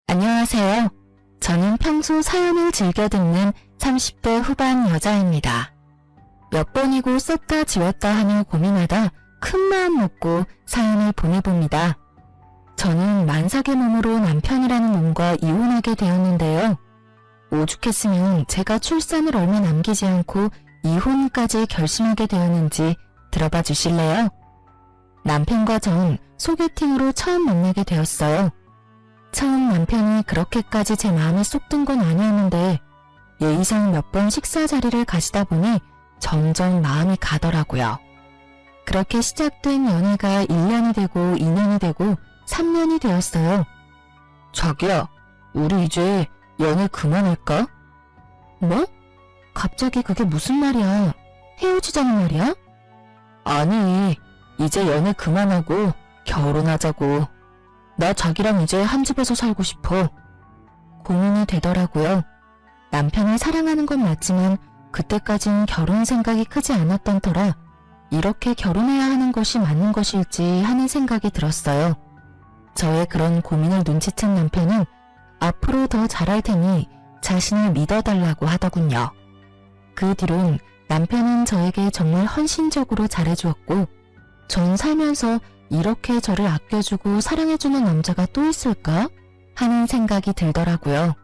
안녕하세요. 저는 평소 사연을 즐겨 듣는 30대 후반 여자입니다. 몇 번이고 썼다 지웠다 하며 고민하다 큰 마음 먹고 사연을 보내봅니다. 저는 만삭의 몸으로 남편이라는 놈과 이혼하게 되었는데요. 오죽했으면 제가 출산을 얼마 남기지 않고 이혼까지 결심하게 되었는지 들어봐 주실래요? 남편과 전 소개팅으로 처음 만나게 되었어요. 처음 남편이 그렇게까지 제 마음에 쏙 든 건 아니었는데 예의상 몇 번 식사 자리를 가시다 보니 점점 마음이 가더라고요. 그렇게 시작된 연애가 1년이 되고 2년이 되고 3년이 되었어요. 자기야, 우리 이제 연애 그만할까? 뭐? 갑자기 그게 무슨 말이야? 헤어지자는 말이야? 아니, 이제 연애 그만하고 결혼하자고. 나 자기랑 이제 한 집에서 살고 싶어. 고민이 되더라고요. 남편을 사랑하는 건 맞지만 그때까진 결혼 생각이 크지 않았던 터라 이렇게 결혼해야 하는 것이 맞는 것일지 하는 생각이 들었어요. 저의 그런 고민을 눈치챈 남편은 앞으로 더 잘할 테니 자신을 믿어달라고 하더군요. 그 뒤론 남편은 저에게 정말 헌신적으로 잘해주었고 전 살면서 이렇게 저를 아껴주고 사랑해주는 남자가 또 있을까? 하는 생각이 들더라고요.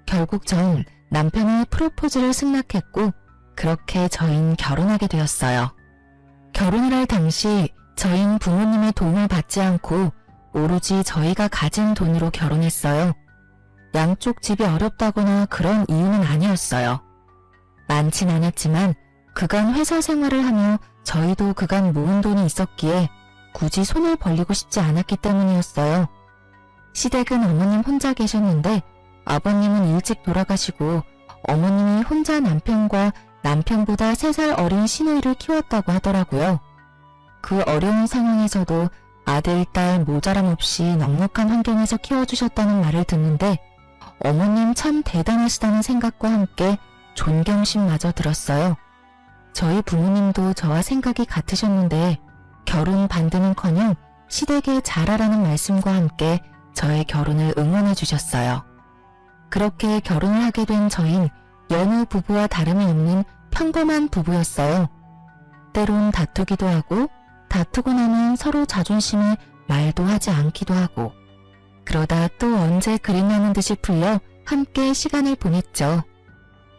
결국 전 남편의 프로포즈를 승낙했고 그렇게 저희는 결혼하게 되었어요. 결혼을 할 당시 저희는 부모님의 도움을 받지 않고 오로지 저희가 가진 돈으로 결혼했어요. 양쪽 집이 어렵다거나 그런 이유는 아니었어요. 많진 않았지만 그간 회사 생활을 하며 저희도 그간 모은 돈이 있었기에 굳이 손을 벌리고 싶지 않았기 때문이었어요. 시댁은 어머님 혼자 계셨는데 아버님은 일찍 돌아가시고 어머님이 혼자 남편과 남편보다 3살 어린 시누이를 키웠다고 하더라고요. 그 어려운 상황에서도 아들, 딸 모자람 없이 넉넉한 환경에서 키워주셨다는 말을 듣는데 어머님 참 대단하시다는 생각과 함께 존경심마저 들었어요. 저희 부모님도 저와 생각이 같으셨는데 결혼 반대는커녕 시댁에 잘하라는 말씀과 함께 저의 결혼을 응원해 주셨어요. 그렇게 결혼을 하게 된 저흰 여느 부부와 다름이 없는 평범한 부부였어요. 때론 다투기도 하고 다투고 나면 서로 자존심에 말도 하지 않기도 하고 그러다 또 언제 그림 나는 듯이 풀려 함께 시간을 보냈죠.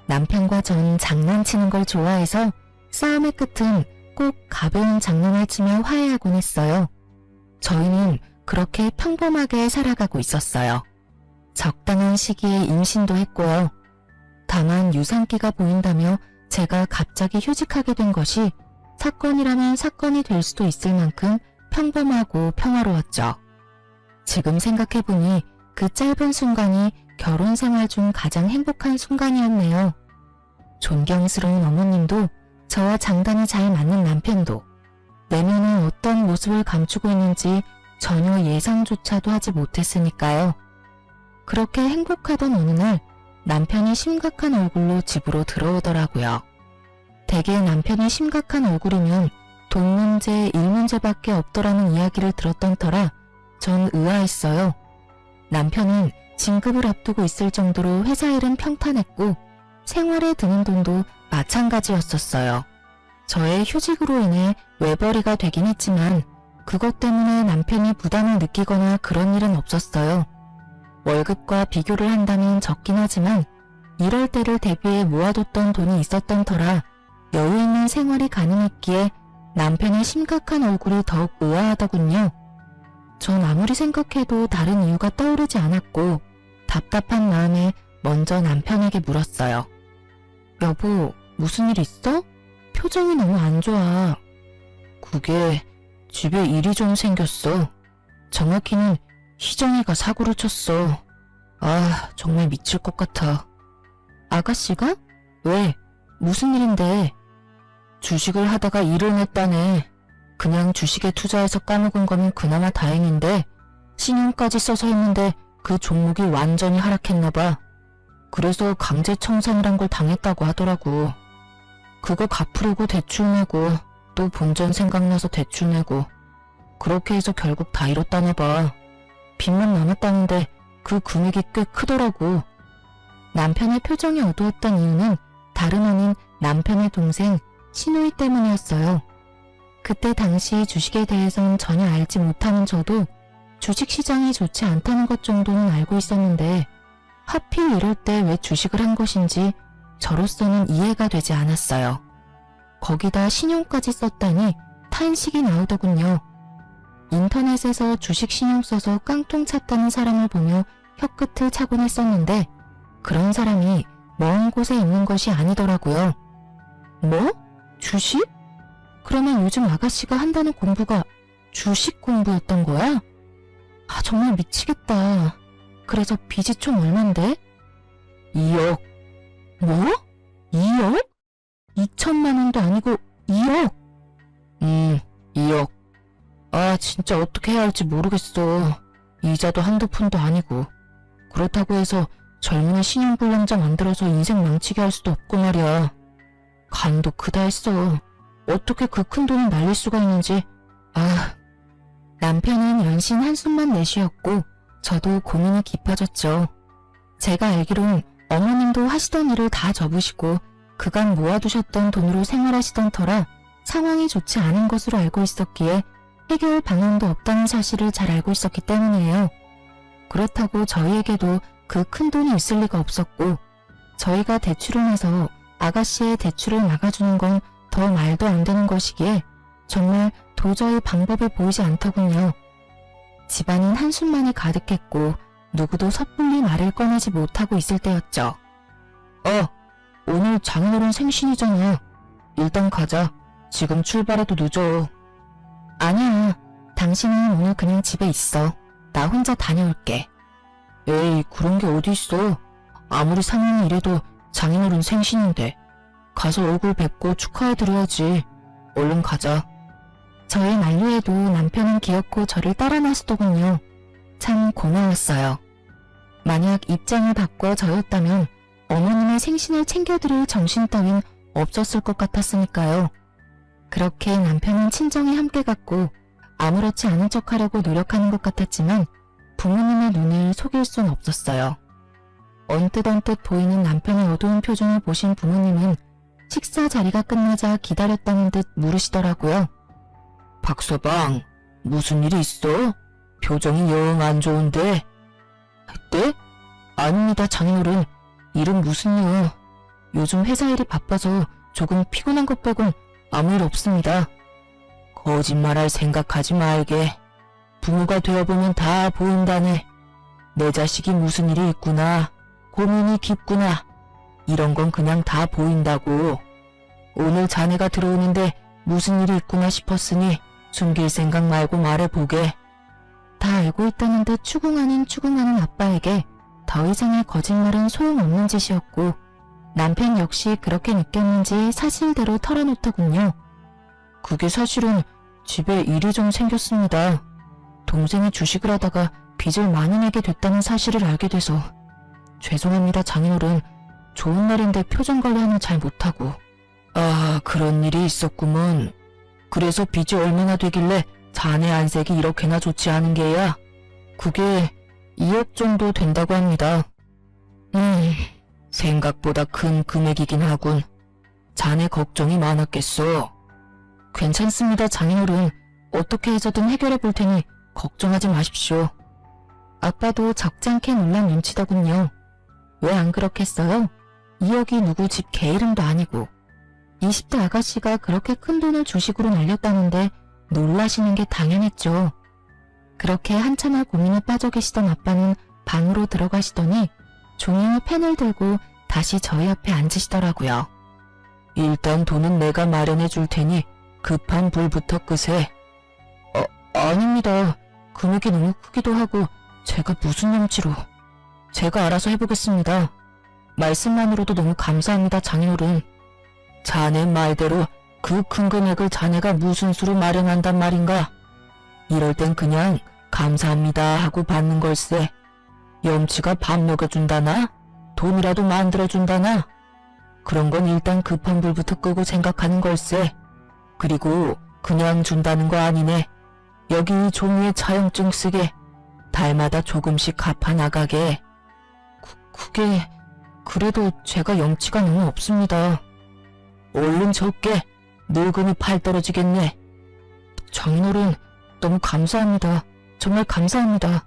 남편과 전 장난치는 걸 좋아해서 싸움의 끝은 꼭 가벼운 장난을 치며 화해하곤 했어요. 저희는 그렇게 평범하게 살아가고 있었어요. 적당한 시기에 임신도 했고요. 다만 유산기가 보인다며 제가 갑자기 휴직하게 된 것이 사건이라면 사건이 될 수도 있을 만큼 평범하고 평화로웠죠. 지금 생각해보니 그 짧은 순간이 결혼 생활 중 가장 행복한 순간이었네요. 존경스러운 어머님도 저와 장단이 잘 맞는 남편도 내면에 어떤 모습을 감추고 있는지 전혀 예상조차도 하지 못했으니까요. 그렇게 행복하던 어느 날 남편이 심각한 얼굴로 집으로 들어오더라고요. 대개 남편이 심각한 얼굴이면 돈 문제, 일 문제밖에 없더라는 이야기를 들었던 터라 전 의아했어요. 남편은 진급을 앞두고 있을 정도로 회사 일은 평탄했고 생활에 드는 돈도 마찬가지였었어요. 저의 휴직으로 인해 외벌이가 되긴 했지만 그것 때문에 남편이 부담을 느끼거나 그런 일은 없었어요. 월급과 비교를 한다면 적긴 하지만 이럴 때를 대비해 모아뒀던 돈이 있었던 터라 여유 있는 생활이 가능했기에 남편의 심각한 얼굴이 더욱 의아하더군요. 전 아무리 생각해도 다른 이유가 떠오르지 않았고 답답한 마음에 먼저 남편에게 물었어요. 여보, 무슨 일 있어? 표정이 너무 안 좋아. 그게 집에 일이 좀 생겼어. 정확히는 희정이가 사고를 쳤어. 아, 정말 미칠 것 같아. 아가씨가? 왜? 무슨 일인데? 주식을 하다가 일을 냈다네. 그냥 주식에 투자해서 까먹은 거면 그나마 다행인데 신용까지 써서 했는데 그 종목이 완전히 하락했나봐. 그래서 강제 청산이란 걸 당했다고 하더라고. 그거 갚으려고 대출 내고 또 본전 생각나서 대출 내고 그렇게 해서 결국 다 잃었다나 봐. 빚만 남았다는데 그 금액이 꽤 크더라고. 남편의 표정이 어두웠던 이유는 다름 아닌 남편의 동생 신우이 때문이었어요. 그때 당시 주식에 대해선 전혀 알지 못하는 저도 주식시장이 좋지 않다는 것 정도는 알고 있었는데 하필 이럴 때 왜 주식을 한 것인지 저로서는 이해가 되지 않았어요. 거기다 신용까지 썼다니 탄식이 나오더군요. 인터넷에서 주식 신용 써서 깡통 찼다는 사람을 보며 혀끝을 차곤 했었는데 그런 사람이 먼 곳에 있는 것이 아니더라고요. 뭐? 주식? 그러면 요즘 아가씨가 한다는 공부가 주식 공부였던 거야? 아, 정말 미치겠다. 그래서 빚이 총 얼만데? 2억. 뭐? 2억? 2천만 원도 아니고 2억? 2억. 아, 진짜 어떻게 해야 할지 모르겠어. 이자도 한두 푼도 아니고. 그렇다고 해서 젊은이 신용불량자 만들어서 인생 망치게 할 수도 없고 말이야. 간도 크다 했어. 어떻게 그 큰 돈을 날릴 수가 있는지. 아. 남편은 연신 한숨만 내쉬었고 저도 고민이 깊어졌죠. 제가 알기론 어머님도 하시던 일을 다 접으시고 그간 모아두셨던 돈으로 생활하시던 터라 상황이 좋지 않은 것으로 알고 있었기에 해결 방안도 없다는 사실을 잘 알고 있었기 때문이에요. 그렇다고 저희에게도 그 큰 돈이 있을 리가 없었고 저희가 대출을 해서 아가씨의 대출을 막아주는 건 더 말도 안 되는 것이기에 정말 도저히 방법이 보이지 않더군요. 집안은 한숨만이 가득했고 누구도 섣불리 말을 꺼내지 못하고 있을 때였죠. 오늘 장인어른 생신이잖아. 일단 가자. 지금 출발해도 늦어. 아니야. 당신은 오늘 그냥 집에 있어. 나 혼자 다녀올게. 에이, 그런 게 어디 있어. 아무리 상황이 이래도 장인어른 생신인데. 가서 얼굴 뵙고 축하해드려야지. 얼른 가자. 저의 만류에도 남편은 기어코 저를 따라 나서더군요. 참 고마웠어요. 만약 입장을 바꿔 저였다면 어머님의 생신을 챙겨드릴 정신 따윈 없었을 것 같았으니까요. 그렇게 남편은 친정에 함께 갔고 아무렇지 않은 척하려고 노력하는 것 같았지만 부모님의 눈을 속일 순 없었어요. 언뜻 보이는 남편의 어두운 표정을 보신 부모님은 식사 자리가 끝나자 기다렸다는 듯 물으시더라고요. 박서방, 무슨 일이 있어? 표정이 영 안 좋은데. 네? 아닙니다, 장인어른. 일은 무슨요. 요즘 회사 일이 바빠서 조금 피곤한 것 빼곤 아무 일 없습니다. 거짓말할 생각하지 말게. 부모가 되어보면 다 보인다네. 내 자식이 무슨 일이 있구나. 고민이 깊구나. 이런 건 그냥 다 보인다고. 오늘 자네가 들어오는데 무슨 일이 있구나 싶었으니 숨길 생각 말고 말해보게. 다 알고 있다는 듯 추궁 아닌 추궁하는 아빠에게 더 이상의 거짓말은 소용없는 짓이었고 남편 역시 그렇게 느꼈는지 사실대로 털어놓더군요. 그게 사실은 집에 일이 좀 생겼습니다. 동생이 주식을 하다가 빚을 많이 내게 됐다는 사실을 알게 돼서. 죄송합니다, 장인어른. 좋은 날인데 표정 관리 잘 못하고. 아, 그런 일이 있었구먼. 그래서 빚이 얼마나 되길래 자네 안색이 이렇게나 좋지 않은 게야? 그게 2억 정도 된다고 합니다. 생각보다 큰 금액이긴 하군. 자네 걱정이 많았겠어. 괜찮습니다, 장인어른. 어떻게 해서든 해결해 볼 테니 걱정하지 마십시오. 아빠도 적잖게 놀란 눈치더군요. 왜 안 그렇겠어요? 2억이 누구 집 개 이름도 아니고 20대 아가씨가 그렇게 큰 돈을 주식으로 날렸다는데 놀라시는 게 당연했죠. 그렇게 한참을 고민에 빠져 계시던 아빠는 방으로 들어가시더니 종이와 펜을 들고 다시 저희 앞에 앉으시더라고요. 일단 돈은 내가 마련해 줄 테니 급한 불부터 끄세. 아닙니다. 금액이 너무 크기도 하고 제가 무슨 염치로. 제가 알아서 해보겠습니다. 말씀만으로도 너무 감사합니다, 장인어른. 자네 말대로 그 큰 금액을 자네가 무슨 수로 마련한단 말인가? 이럴 땐 그냥 감사합니다 하고 받는 걸세. 염치가 밥 먹여준다나? 돈이라도 만들어준다나? 그런 건 일단 급한 불부터 끄고 생각하는 걸세. 그리고 그냥 준다는 거 아니네. 여기 이 종이에 차용증 쓰게. 달마다 조금씩 갚아 나가게. 그게 그래도 제가 염치가 너무 없습니다. 얼른 적게. 늙으니 팔 떨어지겠네. 장인어른, 너무 감사합니다. 정말 감사합니다.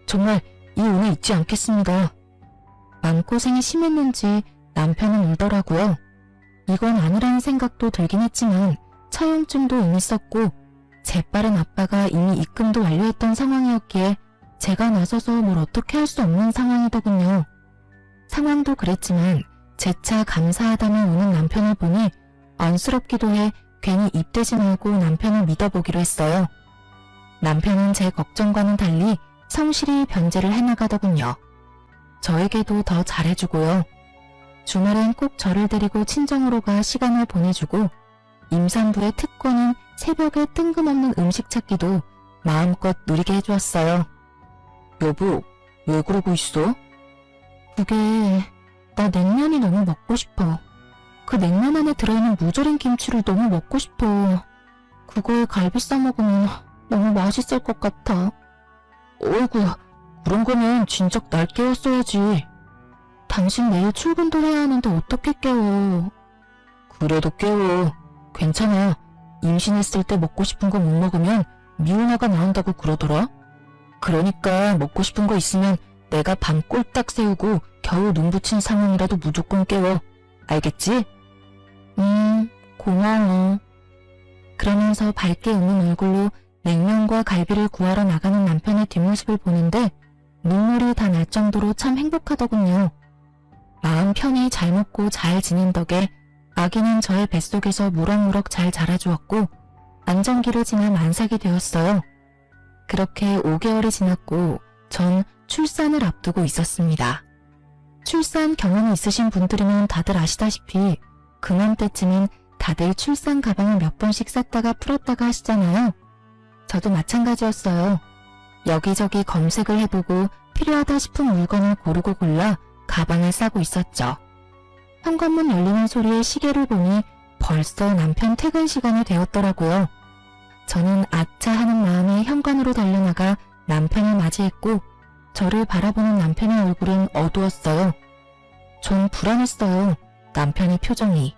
정말 이 은혜 잊지 않겠습니다. 마음고생이 심했는지 남편은 울더라고요. 이건 아니라는 생각도 들긴 했지만 차용증도 이미 썼고 재빠른 아빠가 이미 입금도 완료했던 상황이었기에 제가 나서서 뭘 어떻게 할 수 없는 상황이더군요. 상황도 그랬지만 재차 감사하다며 우는 남편을 보니 안쓰럽기도 해 괜히 입대지 말고 남편을 믿어보기로 했어요. 남편은 제 걱정과는 달리 성실히 변제를 해나가더군요. 저에게도 더 잘해주고요. 주말엔 꼭 저를 데리고 친정으로 가 시간을 보내주고 임산부의 특권인 새벽에 뜬금없는 음식 찾기도 마음껏 누리게 해주었어요. 여보, 왜 그러고 있어? 그게 나 냉면이 너무 먹고 싶어. 그 냉면 안에 들어있는 무조림 김치를 너무 먹고 싶어. 그거에 갈비 싸먹으면 너무 맛있을 것 같아. 어이구, 그런 거면 진작 날 깨웠어야지. 당신 내일 출근도 해야 하는데 어떻게 깨워. 그래도 깨워. 괜찮아. 임신했을 때 먹고 싶은 거 못 먹으면 미혼아가 나온다고 그러더라. 그러니까 먹고 싶은 거 있으면 내가 밤 꼴딱 새우고 겨우 눈 붙인 상황이라도 무조건 깨워. 알겠지? 고마워. 그러면서 밝게 웃는 얼굴로 냉면과 갈비를 구하러 나가는 남편의 뒷모습을 보는데 눈물이 다 날 정도로 참 행복하더군요. 마음 편히 잘 먹고 잘 지낸 덕에 아기는 저의 뱃속에서 무럭무럭 잘 자라주었고 안정기를 지나 만삭이 되었어요. 그렇게 5개월이 지났고 전 출산을 앞두고 있었습니다. 출산 경험이 있으신 분들이면 다들 아시다시피 그맘때쯤엔 다들 출산 가방을 몇 번씩 쌌다가 풀었다가 하시잖아요. 저도 마찬가지였어요. 여기저기 검색을 해보고 필요하다 싶은 물건을 고르고 골라 가방을 싸고 있었죠. 현관문 열리는 소리에 시계를 보니 벌써 남편 퇴근 시간이 되었더라고요. 저는 아차 하는 마음에 현관으로 달려나가 남편을 맞이했고 저를 바라보는 남편의 얼굴은 어두웠어요. 전 불안했어요. 남편의 표정이.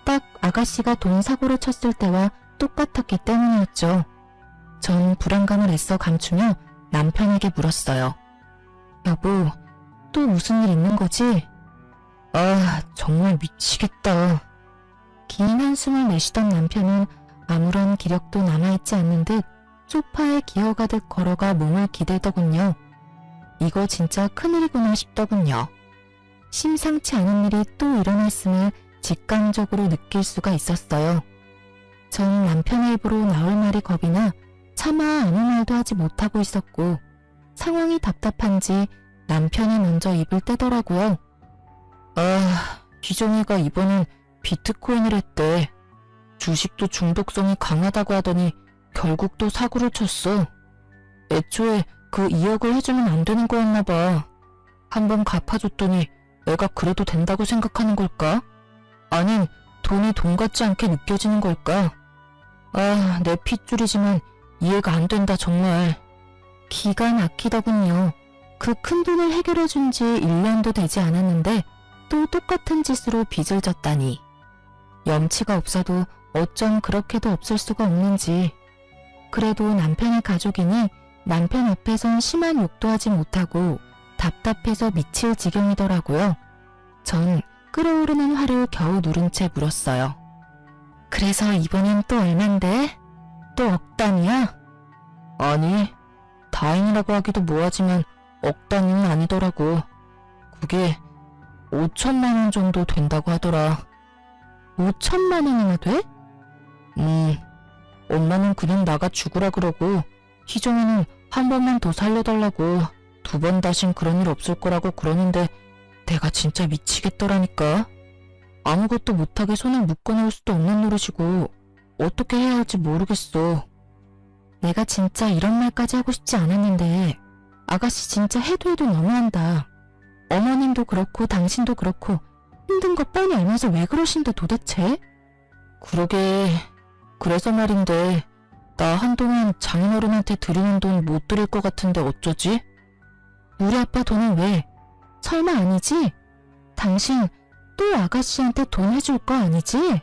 딱 아가씨가 돈 사고를 쳤을 때와 똑같았기 때문이었죠. 전 불안감을 애써 감추며 남편에게 물었어요. 여보, 또 무슨 일 있는 거지? 아, 정말 미치겠다. 긴 한숨을 내쉬던 남편은 아무런 기력도 남아있지 않는 듯 소파에 기어가듯 걸어가 몸을 기대더군요. 이거 진짜 큰일이구나 싶더군요. 심상치 않은 일이 또 일어났음을 직감적으로 느낄 수가 있었어요. 전 남편의 입으로 나올 말이 겁이 나 차마 아무 말도 하지 못하고 있었고 상황이 답답한지 남편이 먼저 입을 떼더라고요. 아, 희정이가 이번엔 비트코인을 했대. 주식도 중독성이 강하다고 하더니 결국 또 사고를 쳤어. 애초에 그 2억을 해주면 안 되는 거였나 봐. 한번 갚아줬더니 애가 그래도 된다고 생각하는 걸까? 아님 돈이 돈 같지 않게 느껴지는 걸까? 아, 내 핏줄이지만 이해가 안 된다 정말. 기가 막히더군요. 그 큰 돈을 해결해준 지 1년도 되지 않았는데 또 똑같은 짓으로 빚을 졌다니. 염치가 없어도 어쩜 그렇게도 없을 수가 없는지. 그래도 남편의 가족이니 남편 앞에선 심한 욕도 하지 못하고 답답해서 미칠 지경이더라고요. 전 끓어오르는 화를 겨우 누른 채 물었어요. 그래서 이번엔 또 얼만데? 또 억 단위야? 아니, 다행이라고 하기도 뭐하지만 억 단위는 아니더라고. 그게 5천만 원 정도 된다고 하더라. 5천만 원이나 돼? 엄마는 그냥 나가 죽으라 그러고 희정이는 한 번만 더 살려달라고 2번 다신 그런 일 없을 거라고 그러는데 내가 진짜 미치겠더라니까. 아무것도 못하게 손을 묶어놓을 수도 없는 노릇이고 어떻게 해야 할지 모르겠어. 내가 진짜 이런 말까지 하고 싶지 않았는데 아가씨 진짜 해도 너무한다. 어머님도 그렇고 당신도 그렇고 힘든 거 뻔히 알면서 왜 그러신데 도대체? 그러게, 그래서 말인데 나 한동안 장인어른한테 드리는 돈 못 드릴 것 같은데 어쩌지? 우리 아빠 돈은 왜? 설마 아니지? 당신 또 아가씨한테 돈 해줄 거 아니지?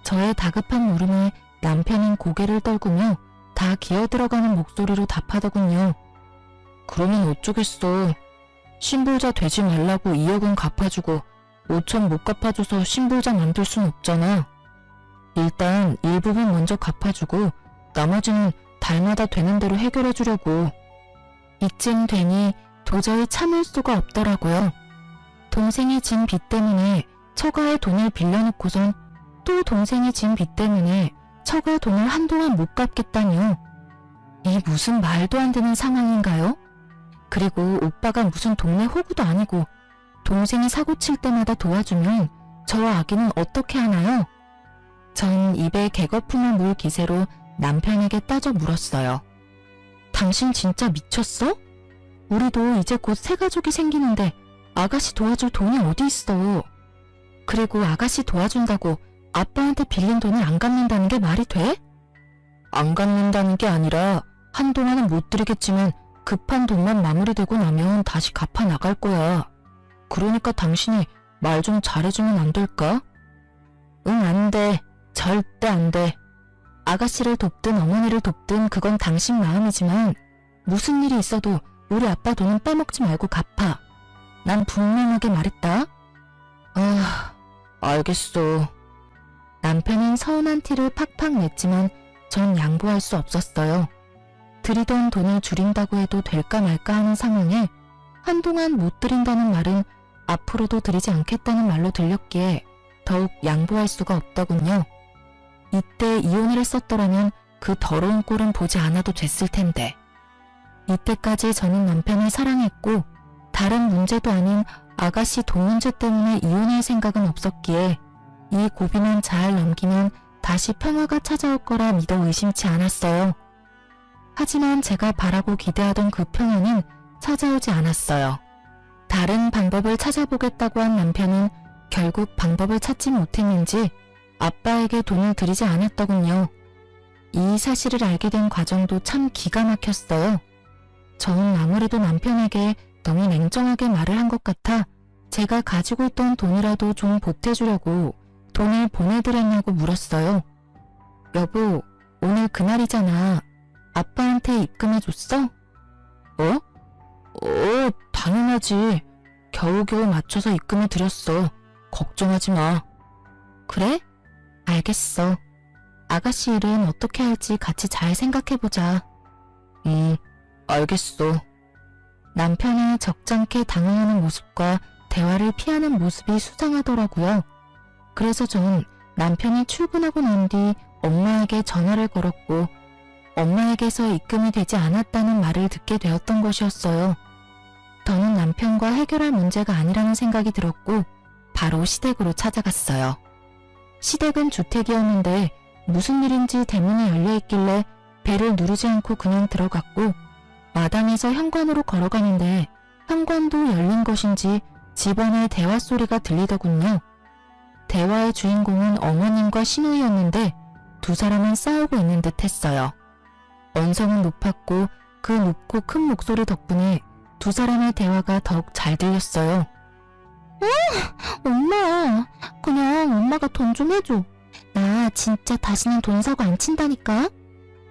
저의 다급한 물음에 남편은 고개를 떨구며 다 기어들어가는 목소리로 답하더군요. 그러면 어쩌겠어. 신불자 되지 말라고 2억은 갚아주고 5천 못 갚아줘서 신불자 만들 순 없잖아. 일단 일부분 먼저 갚아주고 나머지는 달마다 되는 대로 해결해주려고. 이쯤 되니 도저히 참을 수가 없더라고요. 동생이 진 빚 때문에 처가의 돈을 빌려놓고선 또 동생이 진 빚 때문에 처가 돈을 한동안 못 갚겠다니요. 이 무슨 말도 안 되는 상황인가요? 그리고 오빠가 무슨 동네 호구도 아니고 동생이 사고 칠 때마다 도와주면 저 아기는 어떻게 하나요? 전 입에 개거품을 물 기세로 남편에게 따져 물었어요. 당신 진짜 미쳤어? 우리도 이제 곧 새 가족이 생기는데 아가씨 도와줄 돈이 어디 있어? 그리고 아가씨 도와준다고 아빠한테 빌린 돈을 안 갚는다는 게 말이 돼? 안 갚는다는 게 아니라 한동안은 못 드리겠지만 급한 돈만 마무리되고 나면 다시 갚아 나갈 거야. 그러니까 당신이 말 좀 잘해주면 안 될까? 응, 안 돼. 절대 안 돼. 아가씨를 돕든 어머니를 돕든 그건 당신 마음이지만 무슨 일이 있어도 우리 아빠 돈은 빼먹지 말고 갚아. 난 분명하게 말했다. 아, 알겠어. 남편은 서운한 티를 팍팍 냈지만 전 양보할 수 없었어요. 드리던 돈을 줄인다고 해도 될까 말까 하는 상황에 한동안 못 드린다는 말은 앞으로도 드리지 않겠다는 말로 들렸기에 더욱 양보할 수가 없더군요. 이때 이혼을 했었더라면 그 더러운 꼴은 보지 않아도 됐을 텐데. 이때까지 저는 남편을 사랑했고 다른 문제도 아닌 아가씨 돈 문제 때문에 이혼할 생각은 없었기에 이 고비만 잘 넘기면 다시 평화가 찾아올 거라 믿어 의심치 않았어요. 하지만 제가 바라고 기대하던 그 평화는 찾아오지 않았어요. 다른 방법을 찾아보겠다고 한 남편은 결국 방법을 찾지 못했는지 아빠에게 돈을 드리지 않았더군요. 이 사실을 알게 된 과정도 참 기가 막혔어요. 저는 아무래도 남편에게 너무 냉정하게 말을 한 것 같아 제가 가지고 있던 돈이라도 좀 보태주려고 돈을 보내드렸냐고 물었어요. 여보, 오늘 그날이잖아. 아빠한테 입금해줬어? 당연하지. 겨우겨우 맞춰서 입금해드렸어. 걱정하지 마. 그래? 알겠어. 아가씨 일은 어떻게 할지 같이 잘 생각해보자. 알겠어. 남편이 적잖게 당황하는 모습과 대화를 피하는 모습이 수상하더라고요. 그래서 전 남편이 출근하고 난 뒤 엄마에게 전화를 걸었고 엄마에게서 입금이 되지 않았다는 말을 듣게 되었던 것이었어요. 더는 남편과 해결할 문제가 아니라는 생각이 들었고 바로 시댁으로 찾아갔어요. 시댁은 주택이었는데 무슨 일인지 대문이 열려있길래 배를 누르지 않고 그냥 들어갔고 마당에서 현관으로 걸어가는데 현관도 열린 것인지 집안의 대화 소리가 들리더군요. 대화의 주인공은 어머님과 시누이였는데 두 사람은 싸우고 있는 듯 했어요. 언성은 높았고 그 높고 큰 목소리 덕분에 두 사람의 대화가 더욱 잘 들렸어요. 엄마, 그냥 엄마가 돈 좀 해줘. 나 진짜 다시는 돈 사고 안 친다니까.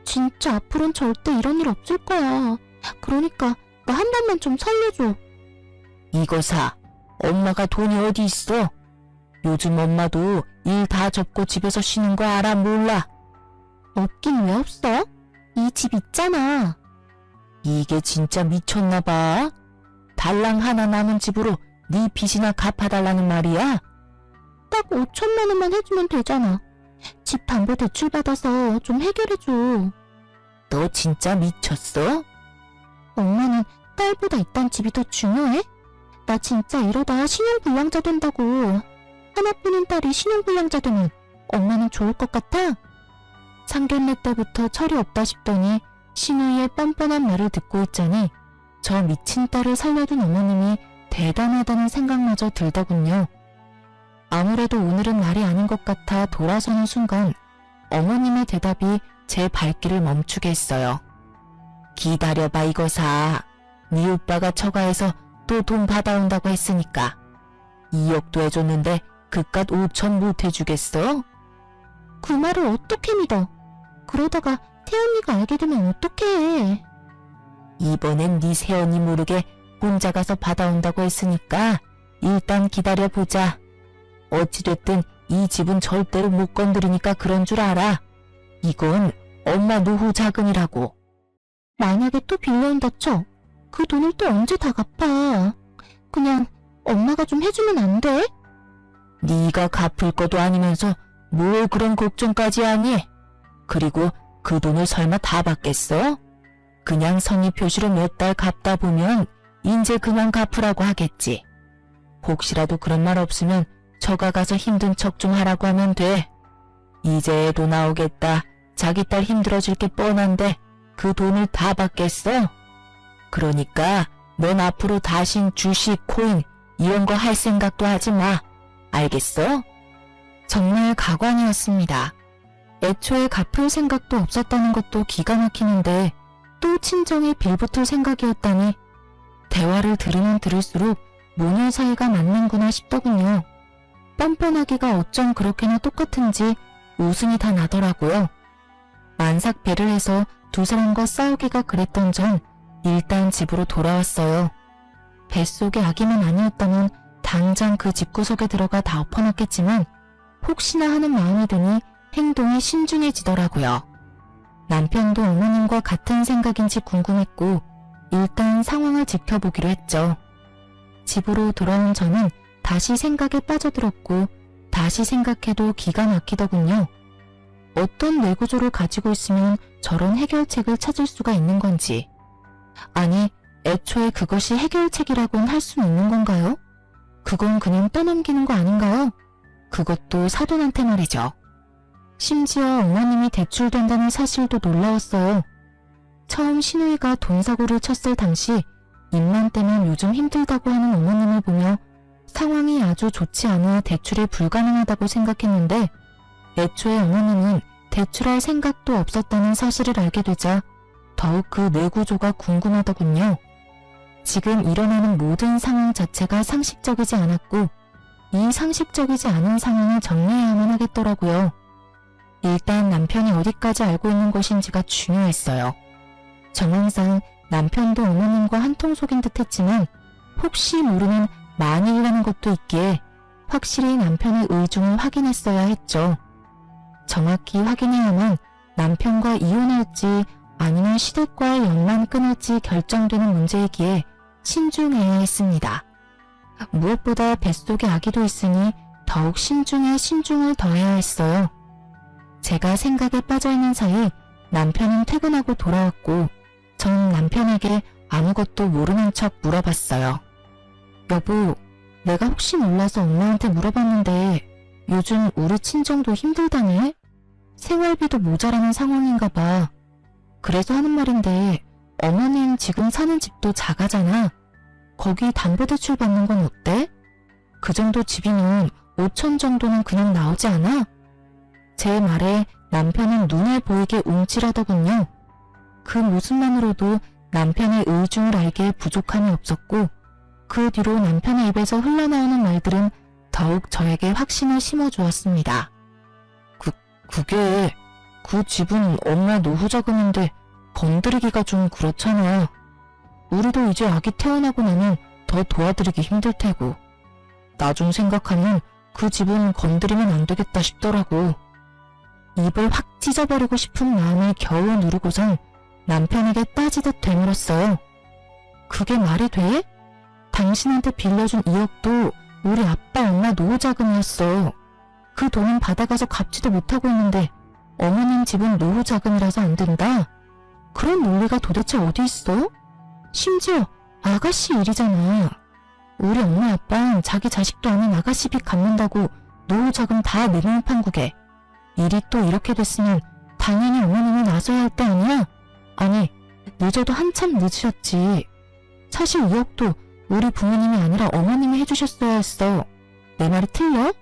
진짜 앞으로는 절대 이런 일 없을 거야. 그러니까 나 한 번만 좀 살려줘. 이거사, 엄마가 돈이 어디 있어? 요즘 엄마도 일 다 접고 집에서 쉬는 거 알아 몰라? 없긴 왜 없어? 이 집 있잖아. 이게 진짜 미쳤나 봐. 달랑 하나 남은 집으로 네 빚이나 갚아달라는 말이야? 딱 5천만 원만 해주면 되잖아. 집 담보 대출 받아서 좀 해결해줘. 너 진짜 미쳤어? 엄마는 딸보다 이딴 집이 더 중요해? 나 진짜 이러다 신용불량자 된다고. 하나뿐인 딸이 신용불량자 되면 엄마는 좋을 것 같아? 상견례 때부터 철이 없다 싶더니 시누이의 뻔뻔한 말을 듣고 있자니 저 미친 딸을 살려둔 어머님이 대단하다는 생각마저 들더군요. 아무래도 오늘은 날이 아닌 것 같아 돌아서는 순간 어머님의 대답이 제 발길을 멈추게 했어요. 기다려봐 이거사. 네 오빠가 처가에서 또 돈 받아온다고 했으니까. 2억도 해줬는데 그깟 5천 못 해주겠어? 그 말을 어떻게 믿어? 그러다가 태연이가 알게 되면 어떡해. 이번엔 네 새언니 모르게 혼자 가서 받아온다고 했으니까 일단 기다려보자. 어찌됐든 이 집은 절대로 못 건드리니까 그런 줄 알아. 이건 엄마 노후 자금이라고. 만약에 또 빌려온다 쳐. 그 돈을 또 언제 다 갚아. 그냥 엄마가 좀 해주면 안 돼? 네가 갚을 것도 아니면서 뭘 그런 걱정까지 하니? 그리고 그 돈을 설마 다 받겠어? 그냥 성의 표시로 몇 달 갚다 보면 인제 그만 갚으라고 하겠지. 혹시라도 그런 말 없으면 처가 가서 힘든 척 좀 하라고 하면 돼. 이제 애도 나오겠다. 자기 딸 힘들어질 게 뻔한데 그 돈을 다 받겠어? 그러니까 넌 앞으로 다신 주식, 코인 이런 거 할 생각도 하지 마. 알겠어? 정말 가관이었습니다. 애초에 갚을 생각도 없었다는 것도 기가 막히는데 또 친정에 빌붙을 생각이었다니 대화를 들으면 들을수록 모녀 사이가 맞는구나 싶더군요. 뻔뻔하기가 어쩜 그렇게나 똑같은지 웃음이 다 나더라고요. 만삭 배를 해서 두 사람과 싸우기가 그랬던 전 일단 집으로 돌아왔어요. 뱃속의 아기만 아니었다면 당장 그 집구석에 들어가 다 엎어놨겠지만 혹시나 하는 마음이 드니 행동이 신중해지더라고요. 남편도 어머님과 같은 생각인지 궁금했고 일단 상황을 지켜보기로 했죠. 집으로 돌아온 저는 다시 생각에 빠져들었고 다시 생각해도 기가 막히더군요. 어떤 뇌구조를 가지고 있으면 저런 해결책을 찾을 수가 있는 건지. 아니, 애초에 그것이 해결책이라고는 할 수 있는 건가요? 그건 그냥 떠넘기는 거 아닌가요? 그것도 사돈한테 말이죠. 심지어 어머님이 대출된다는 사실도 놀라웠어요. 처음 신우이가 돈 사고를 쳤을 당시 입만 떼면 요즘 힘들다고 하는 어머님을 보며 상황이 아주 좋지 않아 대출이 불가능하다고 생각했는데 애초에 어머님은 대출할 생각도 없었다는 사실을 알게 되자 더욱 그 뇌구조가 궁금하더군요. 지금 일어나는 모든 상황 자체가 상식적이지 않았고 이 상식적이지 않은 상황을 정리해야만 하겠더라고요. 일단 남편이 어디까지 알고 있는 것인지가 중요했어요. 정황상 남편도 어머님과 한통속인 듯 했지만 혹시 모르는 만일이라는 것도 있기에 확실히 남편의 의중을 확인했어야 했죠. 정확히 확인해야만 남편과 이혼할지 아니면 시댁과의 연만 끊을지 결정되는 문제이기에 신중해야 했습니다. 무엇보다 뱃속에 아기도 있으니 더욱 신중에 신중을 더해야 했어요. 제가 생각에 빠져있는 사이 남편은 퇴근하고 돌아왔고 전 남편에게 아무것도 모르는 척 물어봤어요. 여보, 내가 혹시 몰라서 엄마한테 물어봤는데 요즘 우리 친정도 힘들다네? 생활비도 모자라는 상황인가 봐. 그래서 하는 말인데 어머님 지금 사는 집도 작아잖아. 거기 담보대출 받는 건 어때? 그 정도 집이면 5천 정도는 그냥 나오지 않아? 제 말에 남편은 눈에 보이게 움찔하더군요. 그 모습만으로도 남편의 의중을 알기에 부족함이 없었고 그 뒤로 남편의 입에서 흘러나오는 말들은 더욱 저에게 확신을 심어주었습니다. 그게 그 집은 엄마 노후 자금인데 건드리기가 좀 그렇잖아. 우리도 이제 아기 태어나고 나면 더 도와드리기 힘들 테고. 나중 생각하면 그 집은 건드리면 안 되겠다 싶더라고. 입을 확 찢어버리고 싶은 마음을 겨우 누르고선 남편에게 따지듯 되물었어요. 그게 말이 돼? 당신한테 빌려준 2억도 우리 아빠 엄마 노후 자금이었어. 그 돈은 받아가서 갚지도 못하고 있는데 어머님 집은 노후 자금이라서 안 된다? 그런 논리가 도대체 어디 있어? 심지어 아가씨 일이잖아. 우리 엄마 아빠는 자기 자식도 아닌 아가씨 빚 갚는다고 노후 자금 다 내놓은 판국에 일이 또 이렇게 됐으면 당연히 어머님이 나서야 할 때 아니야? 아니, 늦어도 한참 늦으셨지. 사실 2억도 우리 부모님이 아니라 어머님이 해주셨어야 했어. 내 말이 틀려?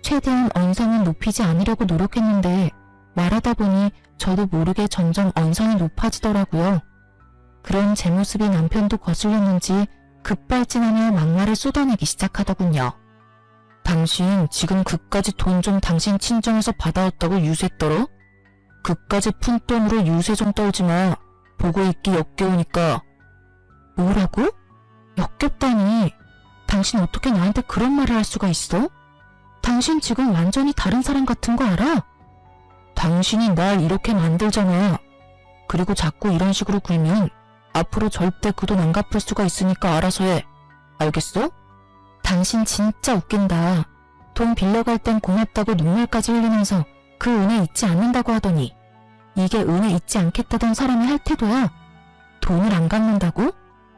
최대한 언성은 높이지 않으려고 노력했는데 말하다 보니 저도 모르게 점점 언성이 높아지더라고요. 그런 제 모습이 남편도 거슬렸는지 급발진하며 막말을 쏟아내기 시작하더군요. 당신 지금 그까지 돈 좀 당신 친정에서 받아왔다고 유세 떨어? 그까지 푼 돈으로 유세 좀 떨지 마. 보고 있기 역겨우니까. 뭐라고? 역겹다니. 당신 어떻게 나한테 그런 말을 할 수가 있어? 당신 지금 완전히 다른 사람 같은 거 알아? 당신이 날 이렇게 만들잖아. 그리고 자꾸 이런 식으로 굴면 앞으로 절대 그 돈 안 갚을 수가 있으니까 알아서 해. 알겠어? 당신 진짜 웃긴다. 돈 빌려갈 땐 고맙다고 눈물까지 흘리면서 그 은혜 잊지 않는다고 하더니 이게 은혜 잊지 않겠다던 사람이 할 태도야. 돈을 안 갚는다고?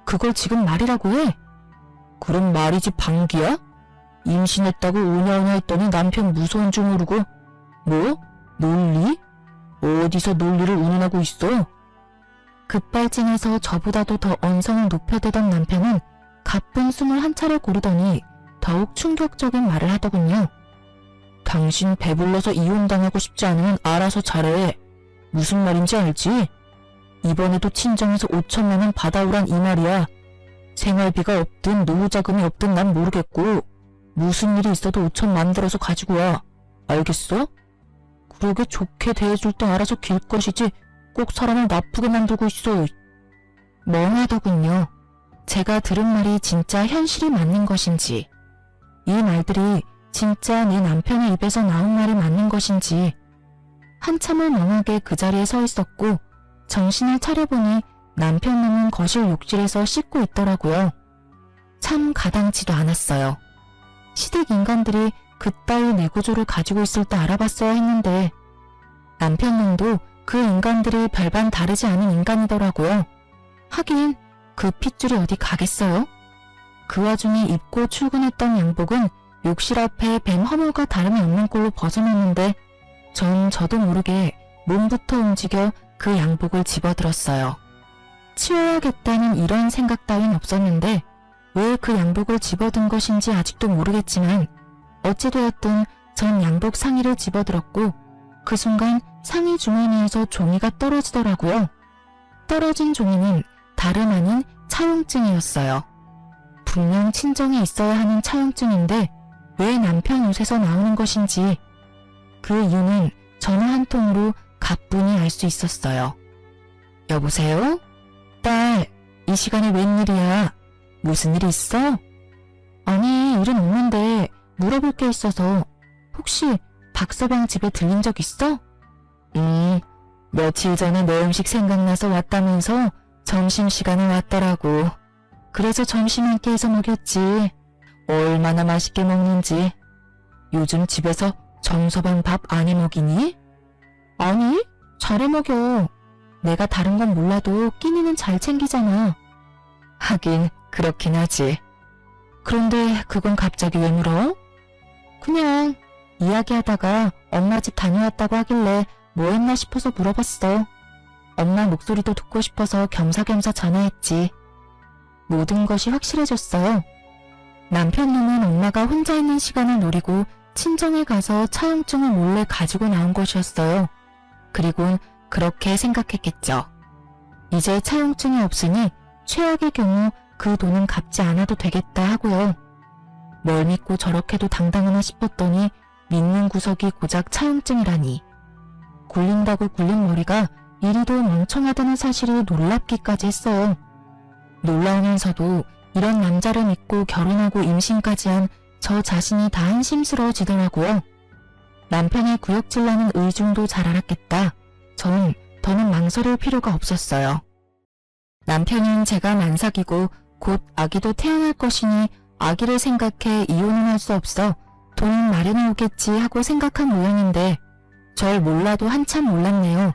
그걸 지금 말이라고 해? 그럼 말이지 방귀야? 임신했다고 오냐오냐 했더니 남편 무서운 줄 모르고 뭐? 논리? 어디서 논리를 운운하고 있어? 급발진해서 저보다도 더 언성을 높여대던 남편은 가쁜 숨을 한 차례 고르더니 더욱 충격적인 말을 하더군요. 당신 배불러서 이혼당하고 싶지 않으면 알아서 잘해. 무슨 말인지 알지? 이번에도 친정에서 5천만 원 받아오란 이 말이야. 생활비가 없든 노후자금이 없든 난 모르겠고 무슨 일이 있어도 5천 만들어서 가지고 와. 알겠어? 그러게 좋게 대해줄 때 알아서 길 것이지 꼭 사람을 나쁘게 만들고 있어. 멍하더군요. 제가 들은 말이 진짜 현실이 맞는 것인지, 이 말들이 진짜 내 남편의 입에서 나온 말이 맞는 것인지 한참을 멍하게 그 자리에 서 있었고 정신을 차려보니 남편 놈은 거실 욕실에서 씻고 있더라고요. 참 가당치도 않았어요. 시댁 인간들이 그따위 내구조를 가지고 있을 때 알아봤어야 했는데 남편 놈도 그 인간들이 별반 다르지 않은 인간이더라고요. 하긴 그 핏줄이 어디 가겠어요? 그 와중에 입고 출근했던 양복은 욕실 앞에 뱀 허물과 다름이 없는 꼴로 벗어났는데 전 저도 모르게 몸부터 움직여 그 양복을 집어들었어요. 치워야겠다는 이런 생각 따윈 없었는데 왜 그 양복을 집어든 것인지 아직도 모르겠지만 어찌되었든 전 양복 상의를 집어들었고 그 순간 상의 주머니에서 종이가 떨어지더라고요. 떨어진 종이는 다름 아닌 차용증이었어요. 분명 친정에 있어야 하는 차용증인데 왜 남편 옷에서 나오는 것인지 그 이유는 전화 한 통으로 가뿐히 알 수 있었어요. 여보세요? 딸, 이 시간에 웬일이야? 무슨 일 있어? 아니, 일은 없는데 물어볼 게 있어서 혹시 박서방 집에 들린 적 있어? 며칠 전에 내 음식 생각나서 왔다면서 점심시간에 왔더라고. 그래서 점심 함께 해서 먹였지. 얼마나 맛있게 먹는지. 요즘 집에서 정서방 밥 안 해 먹이니? 아니, 잘해 먹여. 내가 다른 건 몰라도 끼니는 잘 챙기잖아. 하긴 그렇긴 하지. 그런데 그건 갑자기 왜 물어? 그냥 이야기하다가 엄마 집 다녀왔다고 하길래 뭐 했나 싶어서 물어봤어. 엄마 목소리도 듣고 싶어서 겸사겸사 전화했지. 모든 것이 확실해졌어요. 남편 놈은 엄마가 혼자 있는 시간을 노리고 친정에 가서 차용증을 몰래 가지고 나온 것이었어요. 그리고 그렇게 생각했겠죠. 이제 차용증이 없으니 최악의 경우 그 돈은 갚지 않아도 되겠다 하고요. 뭘 믿고 저렇게도 당당하나 싶었더니 믿는 구석이 고작 차용증이라니. 굴린다고 굴린 머리가 이리도 멍청하다는 사실이 놀랍기까지 했어요. 놀라우면서도 이런 남자를 믿고 결혼하고 임신까지 한 저 자신이 다 한심스러워지더라고요. 남편의 구역질나는 의중도 잘 알았겠다. 전 더는 망설일 필요가 없었어요. 남편은 제가 만삭이고 곧 아기도 태어날 것이니 아기를 생각해 이혼은 할 수 없어 돈 마련해 오겠지 하고 생각한 모양인데 절 몰라도 한참 몰랐네요.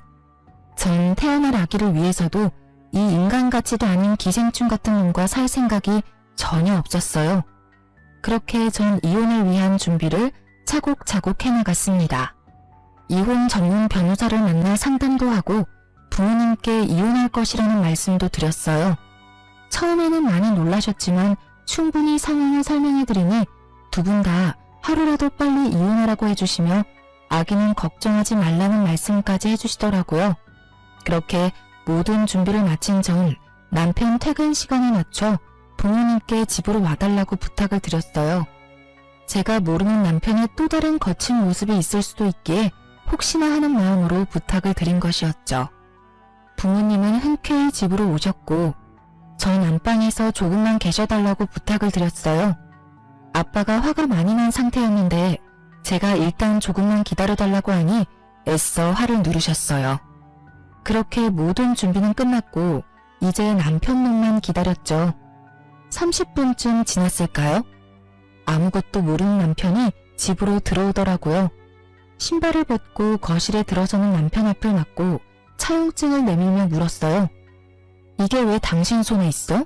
전 태어날 아기를 위해서도 이 인간 같지도 않은 기생충 같은 놈과 살 생각이 전혀 없었어요. 그렇게 전 이혼을 위한 준비를 차곡차곡 해나갔습니다. 이혼 전문 변호사를 만나 상담도 하고 부모님께 이혼할 것이라는 말씀도 드렸어요. 처음에는 많이 놀라셨지만 충분히 상황을 설명해드리니 두 분 다 하루라도 빨리 이혼하라고 해주시며 아기는 걱정하지 말라는 말씀까지 해주시더라고요. 그렇게 모든 준비를 마친 전 남편 퇴근 시간에 맞춰 부모님께 집으로 와달라고 부탁을 드렸어요. 제가 모르는 남편의 또 다른 거친 모습이 있을 수도 있기에 혹시나 하는 마음으로 부탁을 드린 것이었죠. 부모님은 흔쾌히 집으로 오셨고 전 안방에서 조금만 계셔달라고 부탁을 드렸어요. 아빠가 화가 많이 난 상태였는데 제가 일단 조금만 기다려달라고 하니 애써 화를 누르셨어요. 그렇게 모든 준비는 끝났고 이제 남편 놈만 기다렸죠. 30분쯤 지났을까요? 아무것도 모르는 남편이 집으로 들어오더라고요. 신발을 벗고 거실에 들어서는 남편 앞을 막고 차용증을 내밀며 물었어요. 이게 왜 당신 손에 있어?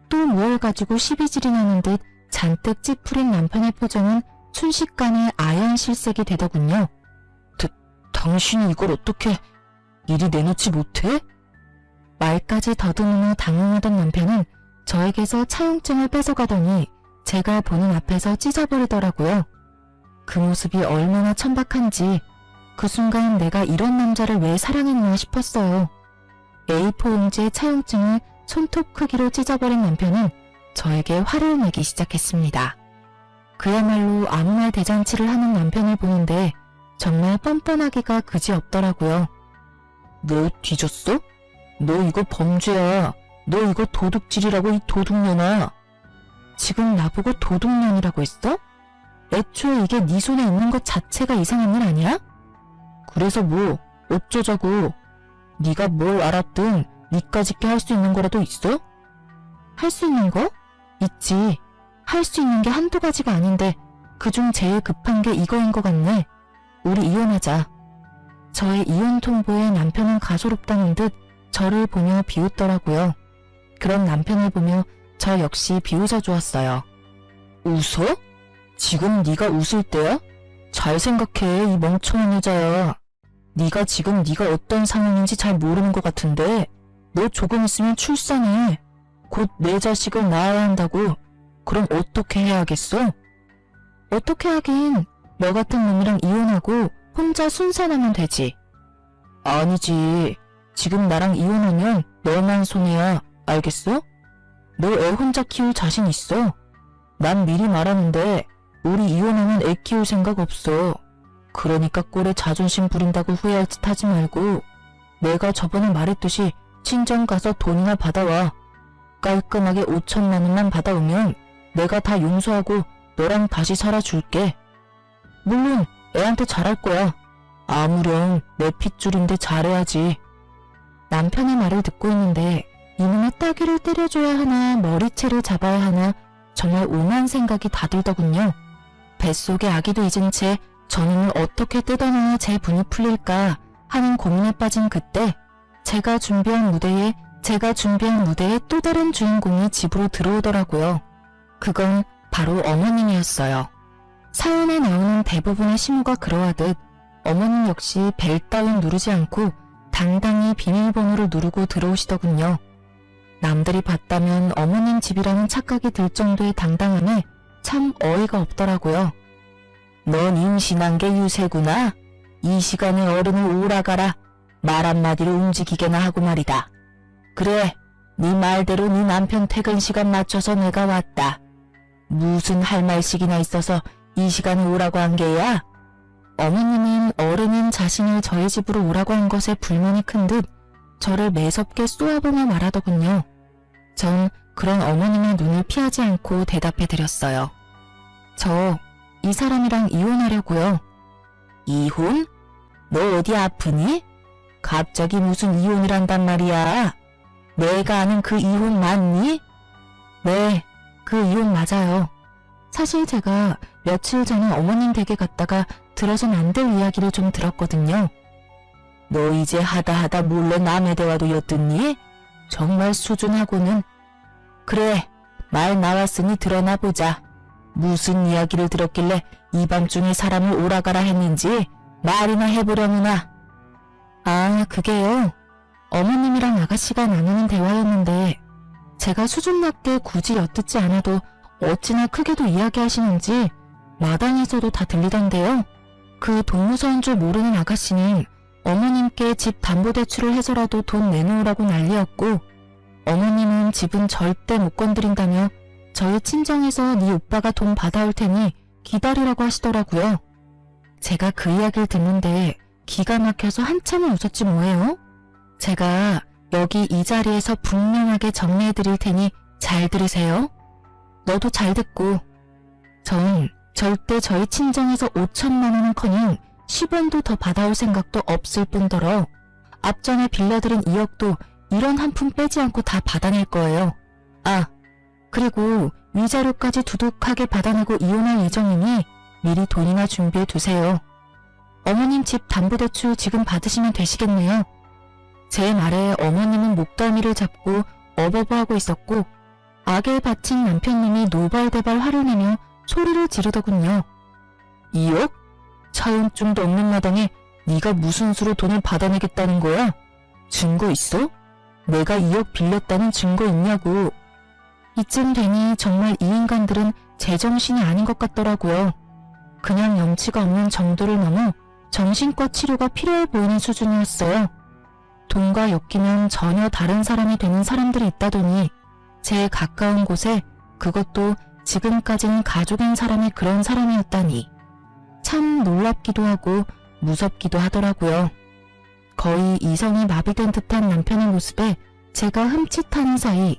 또 무얼 가지고 시비질이 나는 듯 잔뜩 찌푸린 남편의 표정은 순식간에 아연실색이 되더군요. 당신이 이걸 어떻게 이리 내놓지 못해? 말까지 더듬으며 당황하던 남편은 저에게서 차용증을 뺏어가더니 제가 보는 앞에서 찢어버리더라고요. 그 모습이 얼마나 천박한지 그 순간 내가 이런 남자를 왜 사랑했나 싶었어요. A4 용지의 차용증을 손톱 크기로 찢어버린 남편은 저에게 화를 내기 시작했습니다. 그야말로 아무 말 대잔치를 하는 남편을 보는데 정말 뻔뻔하기가 그지없더라고요. 너 뒤졌어? 너 이거 범죄야. 너 이거 도둑질이라고 이 도둑년아. 지금 나보고 도둑년이라고 했어? 애초에 이게 네 손에 있는 것 자체가 이상한 일 아니야? 그래서 뭐 어쩌자고. 네가 뭘 알았든 니까짓게 할 수 있는 거라도 있어? 할 수 있는 거? 있지. 할 수 있는 게 한두 가지가 아닌데 그중 제일 급한 게 이거인 것 같네. 우리 이혼하자. 저의 이혼 통보에 남편은 가소롭다는 듯 저를 보며 비웃더라고요. 그런 남편을 보며 저 역시 비웃어 주었어요. 웃어? 지금 네가 웃을 때야? 잘 생각해, 이 멍청한 여자야. 네가 지금 네가 어떤 상황인지 잘 모르는 것 같은데 너 조금 있으면 출산해. 곧 내 자식을 낳아야 한다고. 그럼 어떻게 해야 하겠어? 어떻게 하긴 너 같은 놈이랑 이혼하고 혼자 순산하면 되지. 아니지. 지금 나랑 이혼하면 너만 손해야. 알겠어? 너 애 혼자 키울 자신 있어? 난 미리 말하는데 우리 이혼하면 애 키울 생각 없어. 그러니까 꼴에 자존심 부린다고 후회할 짓 하지 말고 내가 저번에 말했듯이 친정 가서 돈이나 받아와. 깔끔하게 5천만 원만 받아오면 내가 다 용서하고 너랑 다시 살아줄게. 물론 애한테 잘할 거야. 아무렴 내 핏줄인데 잘해야지. 남편의 말을 듣고 있는데 이놈의 따귀를 때려줘야 하나 머리채를 잡아야 하나 정말 오만 생각이 다 들더군요. 뱃속의 아기도 잊은 채 저놈을 어떻게 뜯어내야 제 분이 풀릴까 하는 고민에 빠진 그때 제가 준비한 무대에 또 다른 주인공이 집으로 들어오더라고요. 그건 바로 어머님이었어요. 사연에 나오는 대부분의 시무가 그러하듯 어머님 역시 벨 따윈 누르지 않고 당당히 비밀번호를 누르고 들어오시더군요. 남들이 봤다면 어머님 집이라는 착각이 들 정도의 당당함에 참 어이가 없더라고요. 넌 임신한 게 유세구나. 이 시간에 어른을 오라가라. 말 한마디로 움직이게나 하고 말이다. 그래, 네 말대로 네 남편 퇴근 시간 맞춰서 내가 왔다. 무슨 할 말씩이나 있어서 이 시간에 오라고 한 게야? 어머님은 어른인 자신을 저희 집으로 오라고 한 것에 불만이 큰 듯 저를 매섭게 쏘아보며 말하더군요. 전 그런 어머님의 눈을 피하지 않고 대답해드렸어요. 저 이 사람이랑 이혼하려고요. 이혼? 너 어디 아프니? 갑자기 무슨 이혼이란단 말이야. 내가 아는 그 이혼 맞니? 네, 그 이혼 맞아요. 사실 제가 며칠 전에 어머님 댁에 갔다가 들어선 안 될 이야기를 좀 들었거든요. 너 이제 하다 몰래 남의 대화도 엿듣니? 정말 수준하고는. 그래, 말 나왔으니 드러나 보자. 무슨 이야기를 들었길래 이 밤중에 사람을 오라가라 했는지 말이나 해보려무나. 아, 그게요. 어머님이랑 아가씨가 나누는 대화였는데 제가 수준 낮게 굳이 엿듣지 않아도 어찌나 크게도 이야기하시는지 마당에서도 다 들리던데요. 그 동무서인 줄 모르는 아가씨는 어머님께 집 담보대출을 해서라도 돈 내놓으라고 난리였고, 어머님은 집은 절대 못 건드린다며 저희 친정에서 네 오빠가 돈 받아올 테니 기다리라고 하시더라고요. 제가 그 이야기를 듣는데 기가 막혀서 한참을 웃었지 뭐예요. 제가 여기 이 자리에서 분명하게 정리해드릴 테니 잘 들으세요. 너도 잘 듣고. 전 절대 저희 친정에서 5천만 원은커녕 10원도 더 받아올 생각도 없을 뿐더러 앞전에 빌려드린 2억도 이런 한 푼 빼지 않고 다 받아낼 거예요. 아, 그리고 위자료까지 두둑하게 받아내고 이혼할 예정이니 미리 돈이나 준비해 두세요. 어머님 집 담보대출 지금 받으시면 되시겠네요. 제 말에 어머님은 목덜미를 잡고 어버버하고 있었고, 악에 바친 남편님이 노발대발 화를 내며 소리를 지르더군요. 2억? 차용증도 없는 마당에 네가 무슨 수로 돈을 받아내겠다는 거야? 증거 있어? 내가 2억 빌렸다는 증거 있냐고. 이쯤 되니 정말 이 인간들은 제정신이 아닌 것 같더라고요. 그냥 염치가 없는 정도를 넘어 정신과 치료가 필요해 보이는 수준이었어요. 돈과 엮이면 전혀 다른 사람이 되는 사람들이 있다더니 제 가까운 곳에 그것도 지금까지는 가족인 사람이 그런 사람이었다니 참 놀랍기도 하고 무섭기도 하더라고요. 거의 이성이 마비된 듯한 남편의 모습에 제가 흠칫하는 사이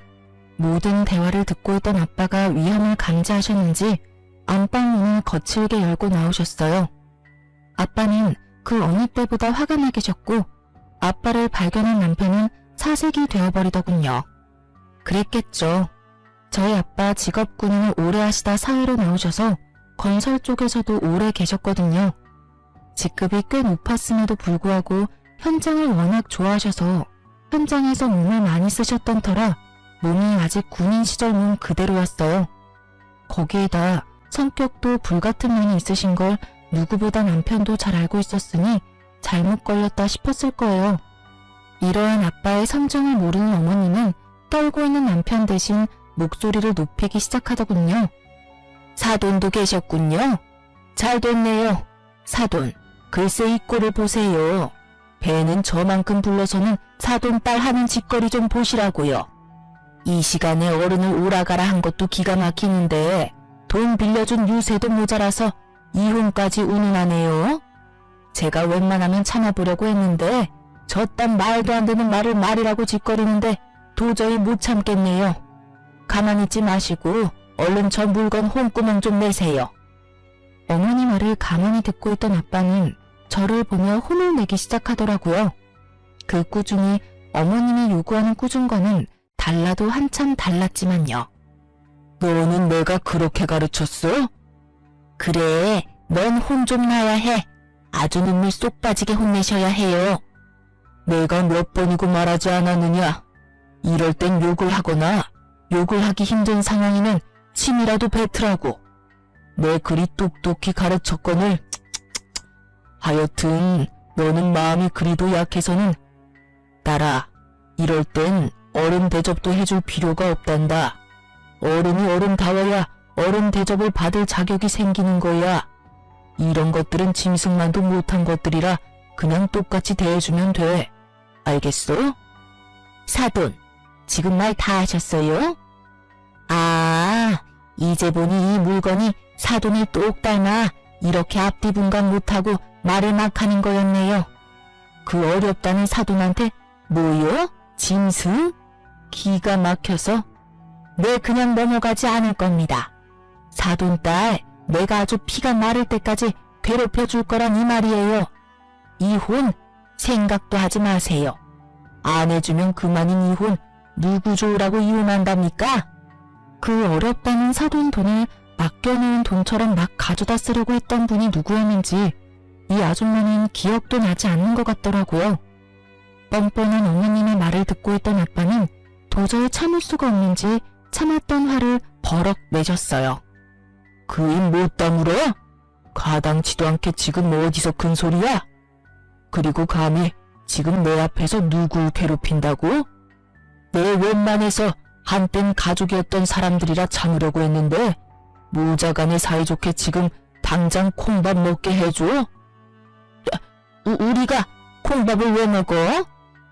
모든 대화를 듣고 있던 아빠가 위험을 감지하셨는지 안방문을 거칠게 열고 나오셨어요. 아빠는 그 어느 때보다 화가 나 계셨고 아빠를 발견한 남편은 사색이 되어버리더군요. 그랬겠죠. 저희 아빠 직업 군인을 오래 하시다 사회로 나오셔서 건설 쪽에서도 오래 계셨거든요. 직급이 꽤 높았음에도 불구하고 현장을 워낙 좋아하셔서 현장에서 몸을 많이 쓰셨던 터라 몸이 아직 군인 시절 몸 그대로였어요. 거기에다 성격도 불같은 면이 있으신 걸 누구보다 남편도 잘 알고 있었으니 잘못 걸렸다 싶었을 거예요. 이러한 아빠의 성정을 모르는 어머님은 떨고 있는 남편 대신 목소리를 높이기 시작하더군요. 사돈도 계셨군요. 잘 됐네요. 사돈, 글쎄 이 꼴을 보세요. 배는 저만큼 불러서는 사돈 딸 하는 짓거리 좀 보시라고요. 이 시간에 어른을 오라가라 한 것도 기가 막히는데 돈 빌려준 유세도 모자라서 이혼까지 운운하네요. 제가 웬만하면 참아보려고 했는데 저딴 말도 안 되는 말을 말이라고 짓거리는데 도저히 못 참겠네요. 가만히 있지 마시고 얼른 저 물건 홍구멍 좀 내세요. 어머니 말을 가만히 듣고 있던 아빠는 저를 보며 혼을 내기 시작하더라고요. 그 꾸중이 어머님이 요구하는 꾸중과는 달라도 한참 달랐지만요. 너는 내가 그렇게 가르쳤어? 그래, 넌 혼 좀 나야 해. 아주 눈물 쏙 빠지게 혼내셔야 해요. 내가 몇 번이고 말하지 않았느냐. 이럴 땐 욕을 하거나 욕을 하기 힘든 상황이면 침이라도 뱉으라고. 내 그리 똑똑히 가르쳤거늘. 하여튼 너는 마음이 그리도 약해서는 딸아, 이럴 땐 어른 대접도 해줄 필요가 없단다. 어른이 어른다워야 어른 대접을 받을 자격이 생기는 거야. 이런 것들은 짐승만도 못한 것들이라 그냥 똑같이 대해주면 돼. 알겠어? 사돈, 지금 말 다 하셨어요? 아, 이제 보니 이 물건이 사돈을 똑 닮아 이렇게 앞뒤 분간 못하고 말을 막 하는 거였네요. 그 어렵다는 사돈한테 뭐요? 짐승? 기가 막혀서 네 그냥 넘어가지 않을 겁니다. 사돈딸, 내가 아주 피가 마를 때까지 괴롭혀 줄 거란 이 말이에요. 이혼 생각도 하지 마세요. 안 해주면 그만인 이혼 누구 좋으라고 이혼한답니까? 그 어렵다는 사돈 돈을 맡겨놓은 돈처럼 막 가져다 쓰려고 했던 분이 누구였는지 이 아줌마는 기억도 나지 않는 것 같더라고요. 뻔뻔한 어머님의 말을 듣고 있던 아빠는 도저히 참을 수가 없는지 참았던 화를 버럭 내셨어요. 그 입 못 다물어? 가당치도 않게 지금 어디서 큰 소리야? 그리고 감히 지금 내 앞에서 누굴 괴롭힌다고? 내 웬만해서 한땐 가족이었던 사람들이라 참으려고 했는데 모자간에 사이좋게 지금 당장 콩밥 먹게 해줘? 우리가 콩밥을 왜 먹어?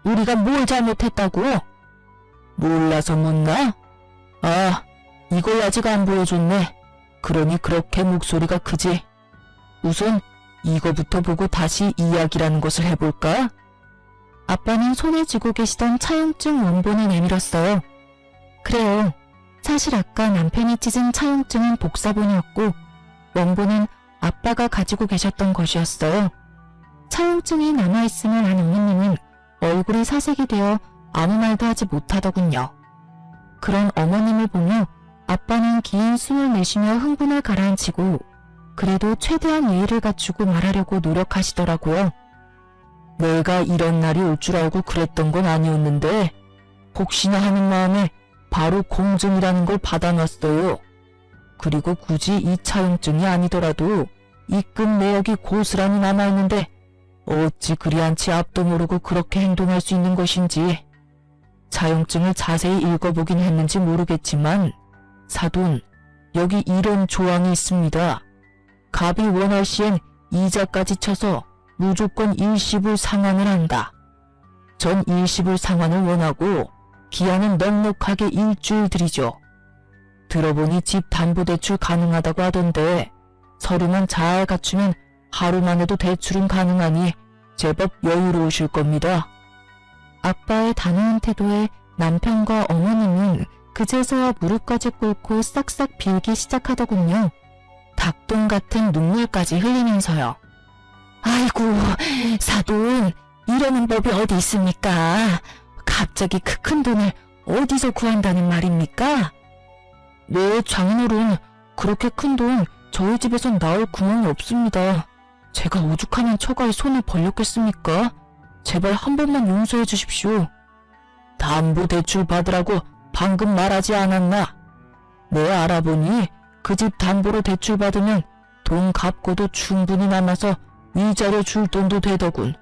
우리가 뭘 잘못했다고? 몰라서 묻나? 아, 이걸 아직 안 보여줬네. 그러니 그렇게 목소리가 크지. 우선 이거부터 보고 다시 이야기라는 것을 해볼까? 아빠는 손에 쥐고 계시던 차용증 원본을 내밀었어요. 그래요. 사실 아까 남편이 찢은 차용증은 복사본이었고 원본은 아빠가 가지고 계셨던 것이었어요. 차용증이 남아있음을 안 어머님은 얼굴이 사색이 되어 아무 말도 하지 못하더군요. 그런 어머님을 보며 아빠는 긴 숨을 내쉬며 흥분을 가라앉히고 그래도 최대한 예의를 갖추고 말하려고 노력하시더라고요. 내가 이런 날이 올 줄 알고 그랬던 건 아니었는데 혹시나 하는 마음에 바로 공증이라는 걸 받아놨어요. 그리고 굳이 이 차용증이 아니더라도 입금 내역이 고스란히 남아있는데 어찌 그리 않지 앞도 모르고 그렇게 행동할 수 있는 것인지. 차용증을 자세히 읽어보긴 했는지 모르겠지만 사돈, 여기 이런 조항이 있습니다. 갑이 원할 시엔 이자까지 쳐서 무조건 일시불 상환을 한다. 전 일시불 상환을 원하고 기한은 넉넉하게 일주일 드리죠. 들어보니 집 담보대출 가능하다고 하던데 서류만 잘 갖추면 하루만 해도 대출은 가능하니 제법 여유로우실 겁니다. 아빠의 단호한 태도에 남편과 어머님은 그제서야 무릎까지 꿇고 싹싹 빌기 시작하더군요. 닭똥 같은 눈물까지 흘리면서요. 아이고, 사돈, 이러는 법이 어디 있습니까? 갑자기 그 큰 돈을 어디서 구한다는 말입니까? 네, 장인어른, 그렇게 큰 돈 저희 집에선 나올 구멍이 없습니다. 제가 오죽하면 처가에 손을 벌렸겠습니까? 제발 한 번만 용서해 주십시오. 담보대출 받으라고 방금 말하지 않았나? 내 알아보니 그 집 담보로 대출 받으면 돈 갚고도 충분히 남아서 이자료 줄 돈도 되더군.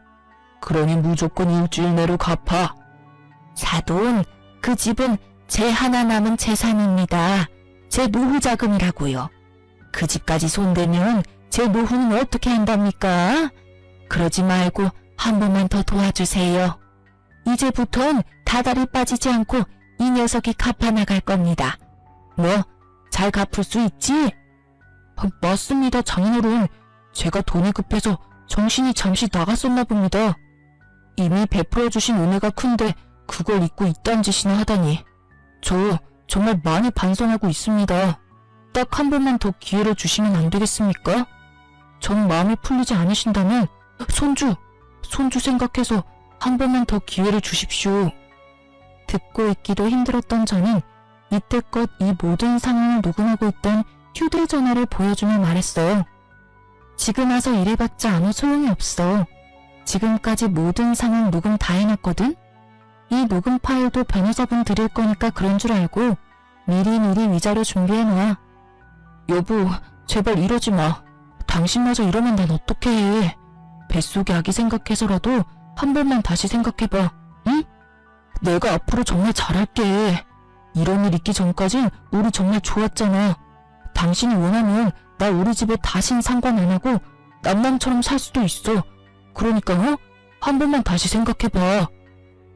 그러니 무조건 일주일 내로 갚아. 사돈, 그 집은 제 하나 남은 재산입니다. 제 노후 자금이라고요. 그 집까지 손대면 제 노후는 어떻게 한답니까? 그러지 말고 한 번만 더 도와주세요. 이제부턴 다달이 빠지지 않고 이 녀석이 갚아나갈 겁니다. 뭐, 잘 갚을 수 있지? 맞습니다, 장인어른. 제가 돈이 급해서 정신이 잠시 나갔었나 봅니다. 이미 베풀어주신 은혜가 큰데 그걸 잊고 이딴 짓이나 하다니. 저 정말 많이 반성하고 있습니다. 딱 한 번만 더 기회를 주시면 안 되겠습니까? 전 마음이 풀리지 않으신다면 손주 생각해서 한 번만 더 기회를 주십시오. 듣고 있기도 힘들었던 저는 이때껏 이 모든 상황을 녹음하고 있던 휴대전화를 보여주며 말했어요. 지금 와서 이래봤자 아무 소용이 없어. 지금까지 모든 상황 녹음 다 해놨거든? 이 녹음 파일도 변호사분 드릴 거니까 그런 줄 알고 미리미리 위자료 준비해놔. 여보, 제발 이러지 마. 당신마저 이러면 난 어떻게 해. 뱃속의 아기 생각해서라도 한 번만 다시 생각해봐. 응? 내가 앞으로 정말 잘할게. 이런 일 있기 전까진 우리 정말 좋았잖아. 당신이 원하면 나 우리 집에 다신 상관 안 하고 남남처럼 살 수도 있어. 그러니까 한 번만 다시 생각해봐.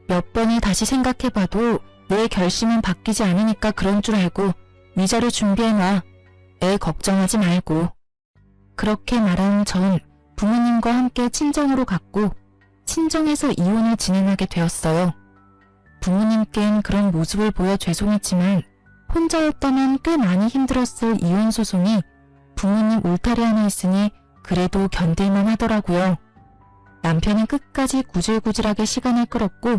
몇 번을 다시 생각해봐도 내 결심은 바뀌지 않으니까 그런 줄 알고 위자료 준비해놔. 애 걱정하지 말고. 그렇게 말한 전 부모님과 함께 친정으로 갔고 친정에서 이혼을 진행하게 되었어요. 부모님께는 그런 모습을 보여 죄송했지만 혼자였다면 꽤 많이 힘들었을 이혼 소송이 부모님 울타리 안에 있으니 그래도 견딜만 하더라고요. 남편이 끝까지 구질구질하게 시간을 끌었고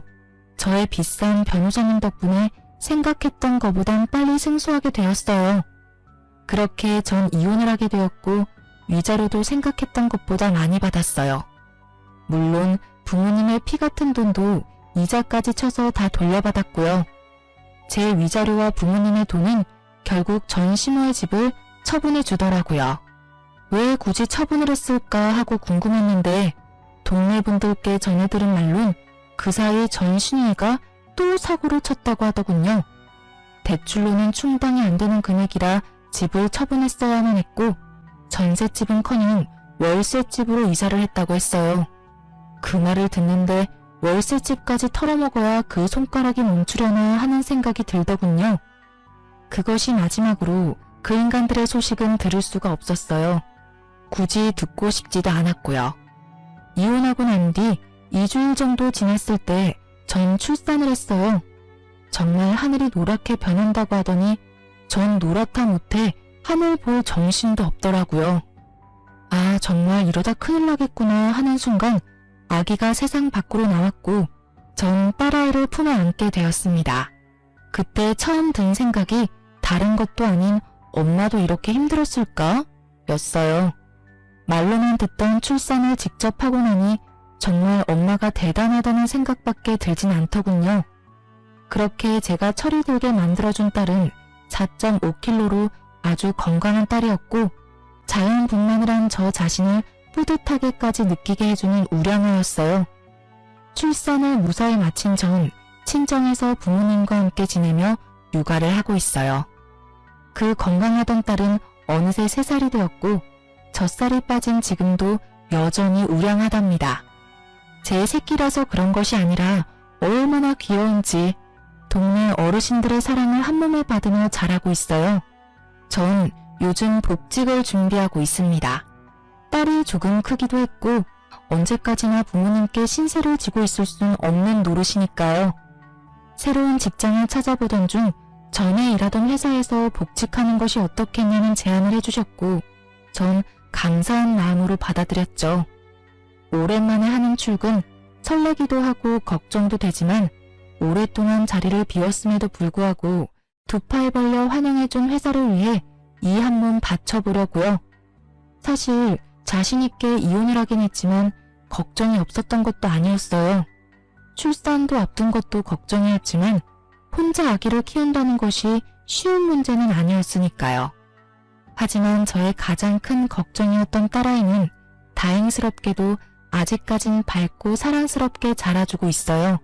저의 비싼 변호사님 덕분에 생각했던 것보단 빨리 승소하게 되었어요. 그렇게 전 이혼을 하게 되었고 위자료도 생각했던 것보다 많이 받았어요. 물론 부모님의 피 같은 돈도 이자까지 쳐서 다 돌려받았고요. 제 위자료와 부모님의 돈은 결국 전 시모의 집을 처분해 주더라고요. 왜 굳이 처분을 했을까 하고 궁금했는데 동네 분들께 전해 들은 말론 그 사이 전 시누이가 또 사고를 쳤다고 하더군요. 대출로는 충당이 안 되는 금액이라 집을 처분했어야만 했고 전셋집은커녕 월세집으로 이사를 했다고 했어요. 그 말을 듣는데 월세집까지 털어먹어야 그 손가락이 멈추려나 하는 생각이 들더군요. 그것이 마지막으로 그 인간들의 소식은 들을 수가 없었어요. 굳이 듣고 싶지도 않았고요. 이혼하고 난 뒤 2주일 정도 지났을 때 전 출산을 했어요. 정말 하늘이 노랗게 변한다고 하더니 전 노랗다 못해 하늘 볼 정신도 없더라고요. 아, 정말 이러다 큰일 나겠구나 하는 순간 아기가 세상 밖으로 나왔고 전 딸아이를 품에 안게 되었습니다. 그때 처음 든 생각이 다른 것도 아닌 엄마도 이렇게 힘들었을까? 였어요. 말로만 듣던 출산을 직접 하고 나니 정말 엄마가 대단하다는 생각밖에 들진 않더군요. 그렇게 제가 철이 들게 만들어준 딸은 4.5kg로 아주 건강한 딸이었고 자연분만을 한 저 자신을 뿌듯하게까지 느끼게 해주는 우량아였어요. 출산을 무사히 마친 전 친정에서 부모님과 함께 지내며 육아를 하고 있어요. 그 건강하던 딸은 어느새 3살이 되었고 젖살이 빠진 지금도 여전히 우량하답니다. 제 새끼라서 그런 것이 아니라 얼마나 귀여운지 동네 어르신들의 사랑을 한몸에 받으며 자라고 있어요. 전 요즘 복직을 준비하고 있습니다. 딸이 조금 크기도 했고 언제까지나 부모님께 신세를 지고 있을 순 없는 노릇이니까요. 새로운 직장을 찾아보던 중 전에 일하던 회사에서 복직하는 것이 어떻겠냐는 제안을 해주셨고 전 감사한 마음으로 받아들였죠. 오랜만에 하는 출근, 설레기도 하고 걱정도 되지만 오랫동안 자리를 비웠음에도 불구하고 두 팔 벌려 환영해준 회사를 위해 이 한 몸 바쳐보려고요. 사실 자신 있게 이혼을 하긴 했지만 걱정이 없었던 것도 아니었어요. 출산도 앞둔 것도 걱정이었지만 혼자 아기를 키운다는 것이 쉬운 문제는 아니었으니까요. 하지만 저의 가장 큰 걱정이었던 딸아이는 다행스럽게도 아직까진 밝고 사랑스럽게 자라주고 있어요.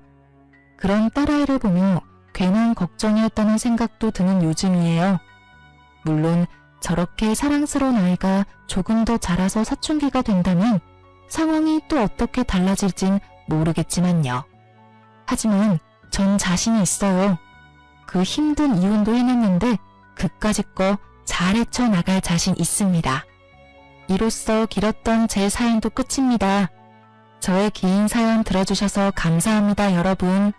그런 딸아이를 보며 괜한 걱정이었다는 생각도 드는 요즘이에요. 물론 저렇게 사랑스러운 아이가 조금 더 자라서 사춘기가 된다면 상황이 또 어떻게 달라질진 모르겠지만요. 하지만 전 자신이 있어요. 그 힘든 이혼도 해냈는데 그까짓 거 잘 헤쳐나갈 자신 있습니다. 이로써 길었던 제 사연도 끝입니다. 저의 긴 사연 들어주셔서 감사합니다, 여러분.